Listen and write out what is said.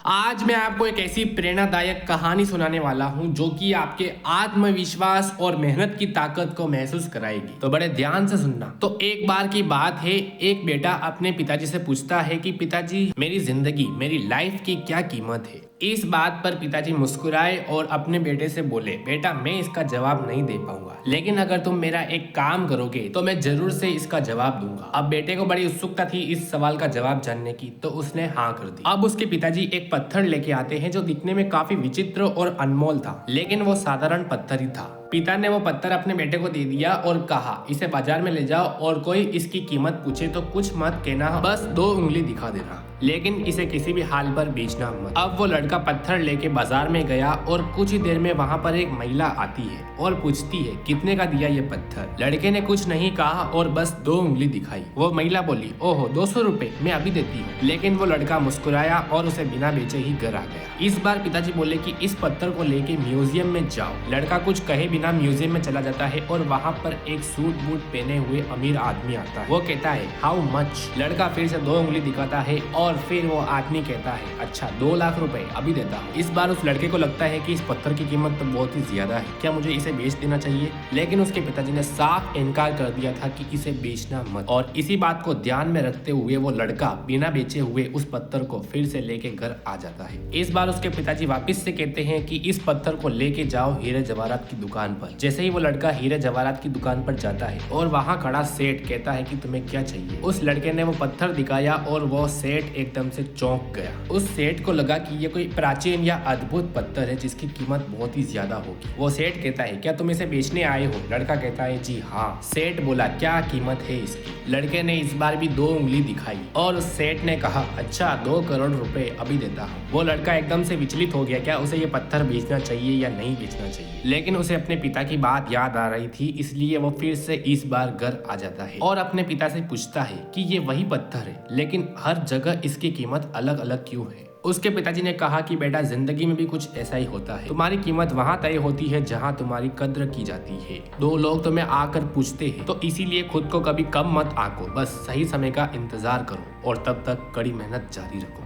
आज मैं आपको एक ऐसी प्रेरणादायक कहानी सुनाने वाला हूं जो कि आपके आत्मविश्वास और मेहनत की ताकत को महसूस कराएगी। तो बड़े ध्यान से सुनना। तो एक बार की बात है, एक बेटा अपने पिताजी से पूछता है कि पिताजी, मेरी जिंदगी, मेरी लाइफ की क्या कीमत है। इस बात पर पिताजी मुस्कुराए और अपने बेटे से बोले, बेटा मैं इसका जवाब नहीं दे पाऊंगा, लेकिन अगर तुम मेरा एक काम करोगे तो मैं जरूर से इसका जवाब दूंगा। अब बेटे को बड़ी उत्सुकता थी इस सवाल का जवाब जानने की, तो उसने हाँ कर दी। अब उसके पिताजी एक पत्थर लेके आते हैं जो दिखने में काफी विचित्र और अनमोल था, लेकिन वो साधारण पत्थर ही था। पिता ने वो पत्थर अपने बेटे को दे दिया और कहा, इसे बाजार में ले जाओ और कोई इसकी कीमत पूछे तो कुछ मत कहना, बस 2 उंगली दिखा देना, लेकिन इसे किसी भी हाल पर बेचना मत। अब वो लड़का पत्थर लेके बाजार में गया और कुछ ही देर में वहाँ पर एक महिला आती है और पूछती है, कितने का दिया ये पत्थर। लड़के ने कुछ नहीं कहा और बस 2 उंगली दिखाई। वो महिला बोली, ओहो 200 रुपए, मैं अभी देती हूँ। लेकिन वो लड़का मुस्कुराया और उसे बिना बेचे ही घर आ गया। इस बार पिताजी बोले कि इस पत्थर को लेके म्यूजियम में जाओ। लड़का कुछ कहे बिना म्यूजियम में चला जाता है और वहाँ पर एक सूट बूट पहने हुए अमीर आदमी आता है। वो कहता है, हाउ मच। लड़का फिर से 2 उंगली दिखाता है और फिर वो आदमी कहता है, अच्छा 2 लाख रुपए, अभी देता हूँ। इस बार उस लड़के को लगता है कि इस पत्थर की कीमत तो बहुत ही ज्यादा है, क्या मुझे इसे बेच देना चाहिए। लेकिन उसके पिताजी ने साफ इनकार कर दिया था कि इसे बेचना मत। और इसी बात को ध्यान में रखते हुए वो लड़का बिना बेचे हुए उस पत्थर को फिर से लेके घर आ जाता है। इस बार उसके पिताजी वापस से कहते हैं कि इस पत्थर को लेके जाओ हीरे जवाहरात की दुकान पर। जैसे ही वो लड़का हीरे जवाहरात की दुकान पर जाता है और वहाँ खड़ा सेठ कहता है कि तुम्हें क्या चाहिए। उस लड़के ने वो पत्थर दिखाया और वो सेठ एकदम से चौंक गया। उस सेठ को लगा कि ये कोई प्राचीन या अद्भुत पत्थर है जिसकी कीमत बहुत ही ज्यादा होगी। वो सेठ कहता है, क्या तुम इसे बेचने आए हो। लड़का कहता है, जी हाँ। सेठ बोला, क्या कीमत है इसकी। लड़के ने इस बार भी 2 उंगली दिखाई और उस सेठ ने कहा, अच्छा 2 करोड़ रुपए, अभी देता हूँ। वो लड़का एकदम से विचलित हो गया, क्या उसे ये पत्थर बेचना चाहिए या नहीं बेचना चाहिए। लेकिन उसे अपने पिता की बात याद आ रही थी, इसलिए वो फिर से इस बार घर आ जाता है और अपने पिता से पूछता है कि ये वही पत्थर है, लेकिन हर जगह इसकी कीमत अलग अलग क्यों है। उसके पिताजी ने कहा कि बेटा, जिंदगी में भी कुछ ऐसा ही होता है। तुम्हारी कीमत वहाँ तय होती है जहाँ तुम्हारी कद्र की जाती है। 2 लोग तुम्हें आकर पूछते हैं, तो इसीलिए खुद को कभी कम मत आंको, बस सही समय का इंतजार करो और तब तक कड़ी मेहनत जारी रखो।